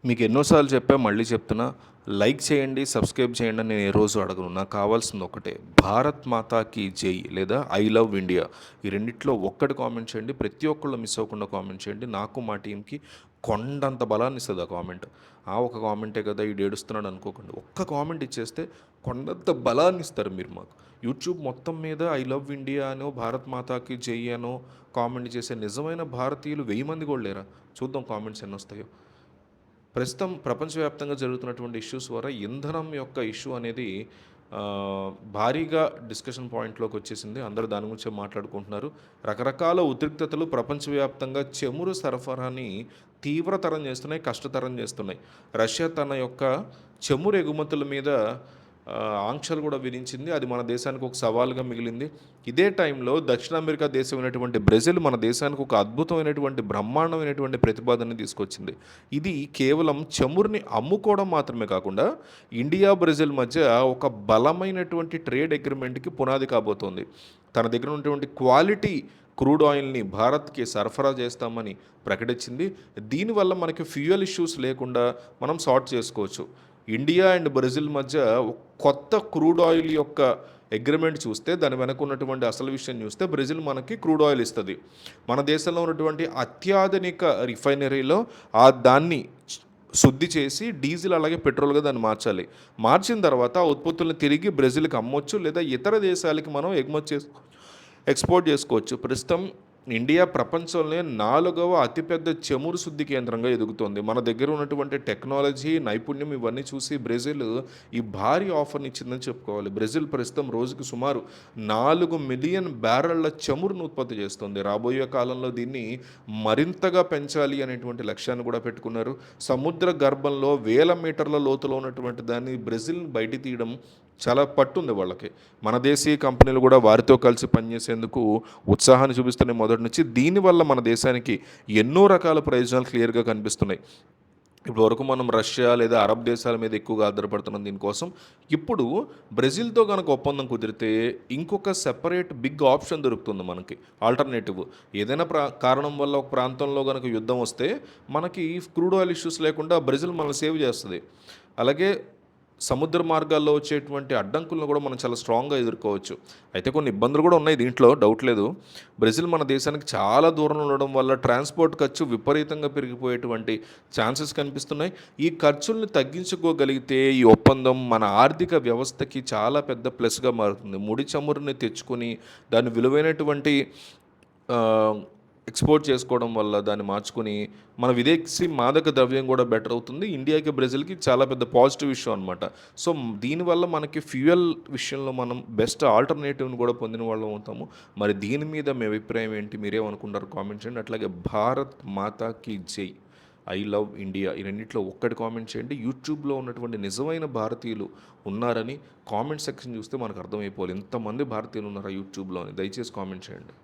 మీకు ఎన్నోసార్లు చెప్పా, మళ్ళీ చెప్తున్నా. లైక్ చేయండి, సబ్స్క్రైబ్ చేయండి అని నేను ఏ రోజు అడగను. నాకు కావాల్సింది ఒకటే, భారత్ మాతాకి జై లేదా ఐ లవ్ ఇండియా. ఈ రెండిట్లో ఒక్కటి కామెంట్ చేయండి. ప్రతి ఒక్కళ్ళు మిస్ అవ్వకుండా కామెంట్ చేయండి. నాకు మా టీంకి కొండంత బలాన్ని ఇస్తుంది ఆ కామెంట్. ఒక కామెంటే కదా ఈడు ఏడుస్తున్నాడు అనుకోకండి. ఒక్క కామెంట్ ఇచ్చేస్తే కొండంత బలాన్ని ఇస్తారు మీరు మాకు. యూట్యూబ్ మొత్తం మీద ఐ లవ్ ఇండియా అనో భారత్ మాతాకి జై అనో కామెంట్ చేసే నిజమైన భారతీయులు 1000 మంది కూడా లేరా? చూద్దాం కామెంట్స్ ఎన్ని వస్తాయో. ప్రస్తుతం ప్రపంచవ్యాప్తంగా జరుగుతున్నటువంటి ఇష్యూస్ ద్వారా ఇంధనం యొక్క ఇష్యూ అనేది భారీగా డిస్కషన్ పాయింట్లోకి వచ్చేసింది. అందరూ దాని గురించే మాట్లాడుకుంటున్నారు. రకరకాల ఉద్రిక్తతలు ప్రపంచవ్యాప్తంగా చమురు సరఫరాని తీవ్రతరం చేస్తున్నాయి, కష్టతరం చేస్తున్నాయి. రష్యా తన యొక్క చమురు ఎగుమతుల మీద ఆంక్షలు కూడా విధించింది. అది మన దేశానికి ఒక సవాలుగా మిగిలింది. ఇదే టైంలో దక్షిణ అమెరికా దేశమైనటువంటి బ్రెజిల్ మన దేశానికి ఒక అద్భుతమైనటువంటి బ్రహ్మాండమైనటువంటి ప్రతిపాదనని తీసుకొచ్చింది. ఇది కేవలం చమురుని అమ్ముకోవడం మాత్రమే కాకుండా ఇండియా బ్రెజిల్ మధ్య ఒక బలమైనటువంటి ట్రేడ్ అగ్రిమెంట్కి పునాది కాబోతోంది. తన దగ్గర ఉన్నటువంటి క్వాలిటీ క్రూడ్ ఆయిల్ని భారత్కి సరఫరా చేస్తామని ప్రకటించింది. దీనివల్ల మనకి ఫ్యూయల్ ఇష్యూస్ లేకుండా మనం సార్ట్ చేసుకోవచ్చు. ఇండియా అండ్ బ్రెజిల్ మధ్య కొత్త క్రూడ్ ఆయిల్ యొక్క అగ్రిమెంట్ చూస్తే, దాని వెనక ఉన్నటువంటి అసలు విషయం చూస్తే, బ్రెజిల్ మనకి క్రూడ్ ఆయిల్ ఇస్తుంది. మన దేశంలో ఉన్నటువంటి అత్యాధునిక రిఫైనరీలో దాన్ని శుద్ధి చేసి డీజిల్ అలాగే పెట్రోల్గా దాన్ని మార్చాలి. మార్చిన తర్వాత ఆ ఉత్పత్తులను తిరిగి బ్రెజిల్కి అమ్మొచ్చు, లేదా ఇతర దేశాలకి మనం ఎక్స్పోర్ట్ చేసుకోవచ్చు. ప్రస్తుతం ఇండియా ప్రపంచంలోనే 4వ అతిపెద్ద చమురు శుద్ధి కేంద్రంగా ఎదుగుతోంది. మన దగ్గర ఉన్నటువంటి టెక్నాలజీ, నైపుణ్యం ఇవన్నీ చూసి బ్రెజిల్ ఈ భారీ ఆఫర్ని ఇచ్చిందని చెప్పుకోవాలి. బ్రెజిల్ ప్రస్తుతం రోజుకు సుమారు 4 మిలియన్ బ్యారెళ్ల చమురును ఉత్పత్తి చేస్తుంది. రాబోయే కాలంలో దీన్ని మరింతగా పెంచాలి అనేటువంటి లక్ష్యాన్ని కూడా పెట్టుకున్నారు. సముద్ర గర్భంలో 1000 మీటర్ల లోతులో ఉన్నటువంటి దాన్ని బ్రెజిల్ బయట తీయడం చాలా పట్టుంది వాళ్ళకి. మన దేశీయ కంపెనీలు కూడా వారితో కలిసి పనిచేసేందుకు ఉత్సాహాన్ని చూపిస్తున్నాయి మొదటి నుంచి. దీనివల్ల మన దేశానికి ఎన్నో రకాల ప్రయోజనాలు క్లియర్గా కనిపిస్తున్నాయి. ఇప్పుడు వరకు మనం రష్యా లేదా అరబ్ దేశాల మీద ఎక్కువగా ఆధారపడుతున్నాం దీనికోసం. ఇప్పుడు బ్రెజిల్తో కనుక ఒప్పందం కుదిరితే ఇంకొక సెపరేట్ బిగ్ ఆప్షన్ దొరుకుతుంది మనకి, ఆల్టర్నేటివ్. ఏదైనా కారణం వల్ల ఒక ప్రాంతంలో కనుక యుద్ధం వస్తే మనకి క్రూడ్ ఆయిల్ ఇష్యూస్ లేకుండా బ్రెజిల్ మనల్ని సేవ్ చేస్తుంది. అలాగే సముద్ర మార్గాల్లో వచ్చేటువంటి అడ్డంకులను కూడా మనం చాలా స్ట్రాంగ్గా ఎదుర్కోవచ్చు. అయితే కొన్ని ఇబ్బందులు కూడా ఉన్నాయి దీంట్లో, డౌట్ లేదు. బ్రెజిల్ మన దేశానికి చాలా దూరంలో ఉండడం వల్ల ట్రాన్స్పోర్ట్ ఖర్చు విపరీతంగా పెరిగిపోయేటువంటి ఛాన్సెస్ కనిపిస్తున్నాయి. ఈ ఖర్చుల్ని తగ్గించుకోగలిగితే ఈ ఒప్పందం మన ఆర్థిక వ్యవస్థకి చాలా పెద్ద ప్లస్గా మారుతుంది. ముడి చమురుని తెచ్చుకొని దాని విలువైనటువంటి ఎక్స్పోర్ట్ చేసుకోవడం వల్ల దాన్ని మార్చుకొని మన విదేశీ మాదక ద్రవ్యం కూడా బెటర్ అవుతుంది. ఇండియాకి బ్రెజిల్కి చాలా పెద్ద పాజిటివ్ విషయం అనమాట. సో దీనివల్ల మనకి ఫ్యూయల్ విషయంలో మనం బెస్ట్ ఆల్టర్నేటివ్ని కూడా పొందిన వాళ్ళం అవుతాము. మరి దీని మీద మీ అభిప్రాయం ఏంటి, మీరేమనుకుంటారు కామెంట్ చేయండి. అట్లాగే భారత్ మాతాకి జై, ఐ లవ్ ఇండియా, ఈ రెండిట్లో ఒక్కటి కామెంట్ చేయండి. యూట్యూబ్లో ఉన్నటువంటి నిజమైన భారతీయులు ఉన్నారని కామెంట్ సెక్షన్ చూస్తే మనకు అర్థమైపోవాలి. ఎంతమంది భారతీయులు ఉన్నారా యూట్యూబ్లో అని. దయచేసి కామెంట్ చేయండి.